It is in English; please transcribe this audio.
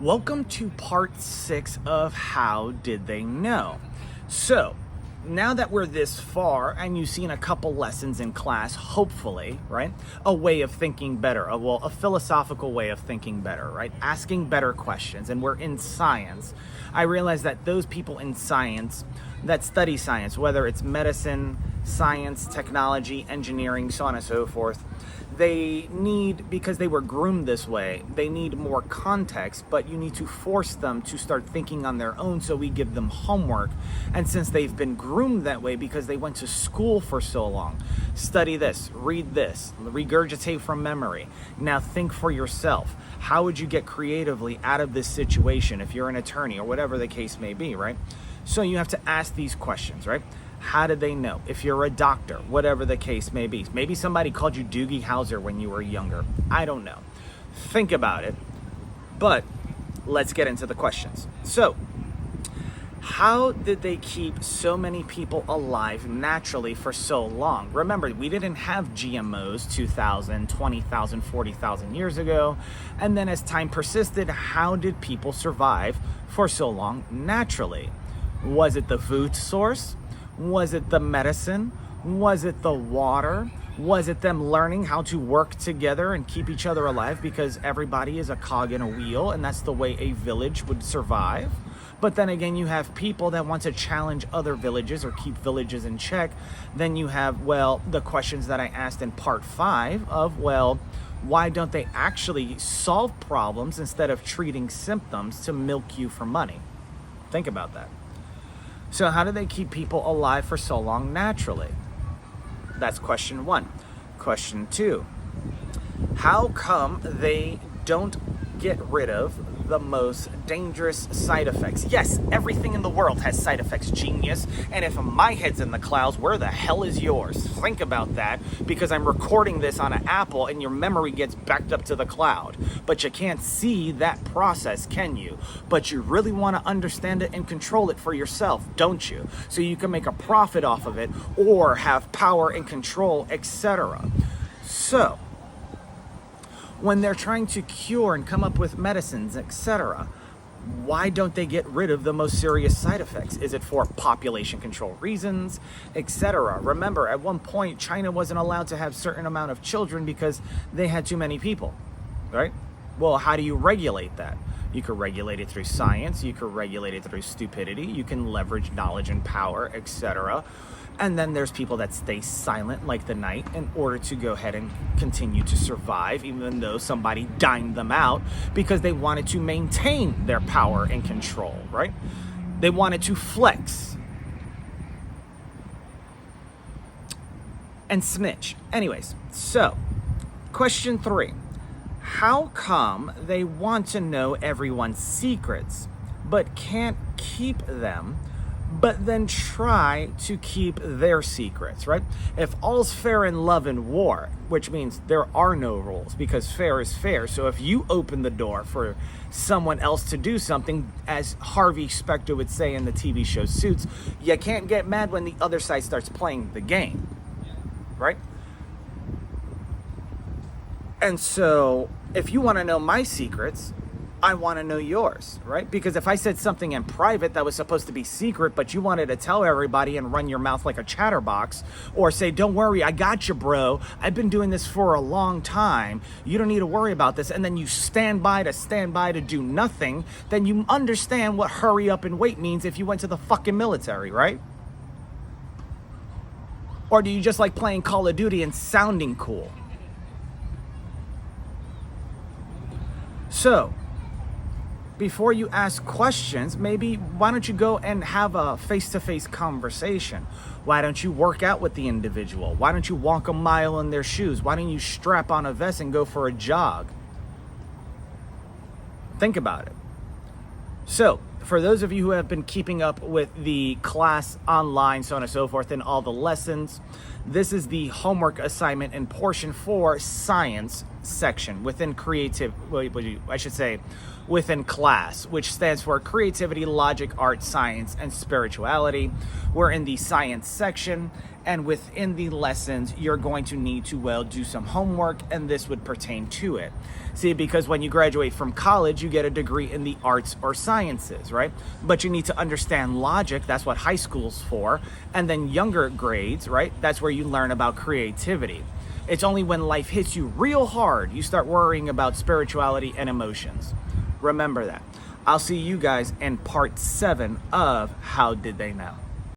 Welcome to part 6 of How Did They Know? So, now that we're this far and you've seen a couple lessons in class, hopefully, right? A way of thinking better, a philosophical way of thinking better, right? Asking better questions. And we're in science. I realize that those people in science that study science, whether it's medicine, science, technology, engineering, so on and so forth, they need, because they were groomed this way, they need more context, but you need to force them to start thinking on their own, so we give them homework. And since they've been groomed that way because they went to school for so long, study this, read this, regurgitate from memory. Now think for yourself. How would you get creatively out of this situation if you're an attorney or whatever the case may be, right? So you have to ask these questions, right? How did they know? If you're a doctor, whatever the case may be. Maybe somebody called you Doogie Howser when you were younger. I don't know. Think about it. But let's get into the questions. So, how did they keep so many people alive naturally for so long? Remember, we didn't have GMOs 2,000, 20,000, 40,000 years ago. And then as time persisted, how did people survive for so long naturally? Was it the food source? Was it the medicine? Was it the water? Was it them learning how to work together and keep each other alive, because everybody is a cog in a wheel and that's the way a village would survive? But then again, you have people that want to challenge other villages or keep villages in check. Then you have, the questions that I asked in part 5 of, why don't they actually solve problems instead of treating symptoms to milk you for money? Think about that. So how do they keep people alive for so long naturally? That's question 1. Question 2, how come they don't get rid of the most dangerous side effects? Yes, everything in the world has side effects, genius. And if my head's in the clouds, where the hell is yours? Think about that, because I'm recording this on an Apple and your memory gets backed up to the cloud. But you can't see that process, can you? But you really want to understand it and control it for yourself, don't you? So you can make a profit off of it or have power and control, etc. So, when they're trying to cure and come up with medicines, etc., why don't they get rid of the most serious side effects? Is it for population control reasons, etc.? Remember, at one point, China wasn't allowed to have a certain amount of children because they had too many people, right? Well, how do you regulate that? You could regulate it through science, you could regulate it through stupidity, you can leverage knowledge and power, etc. And then there's people that stay silent like the night in order to go ahead and continue to survive, even though somebody dined them out, because they wanted to maintain their power and control, right? They wanted to flex and snitch. Anyways, so question 3. How come they want to know everyone's secrets but can't keep them, but then try to keep their secrets, right? If all's fair in love and war, which means there are no rules, because fair is fair. So if you open the door for someone else to do something, as Harvey Specter would say in the TV show Suits, you can't get mad when the other side starts playing the game, right? And so if you want to know my secrets, I want to know yours, right? Because if I said something in private that was supposed to be secret, but you wanted to tell everybody and run your mouth like a chatterbox, or say, don't worry, I got you, bro. I've been doing this for a long time. You don't need to worry about this. And then you stand by to do nothing, then you understand what hurry up and wait means if you went to the fucking military, right? Or do you just like playing Call of Duty and sounding cool? So, before you ask questions, maybe why don't you go and have a face-to-face conversation? Why don't you work out with the individual? Why don't you walk a mile in their shoes? Why don't you strap on a vest and go for a jog? Think about it. So, for those of you who have been keeping up with the class online, so on and so forth, and all the lessons, This is the homework assignment and portion for science section within within class, which stands for creativity, logic, art, science, and spirituality. We're in the science section, and within the lessons, you're going to need to, do some homework, and this would pertain to it. See, because when you graduate from college, you get a degree in the arts or sciences, right? But you need to understand logic. That's what high school's for. And then younger grades, right? That's where you learn about creativity. It's only when life hits you real hard, you start worrying about spirituality and emotions. Remember that. I'll see you guys in part 7 of How Did They Know?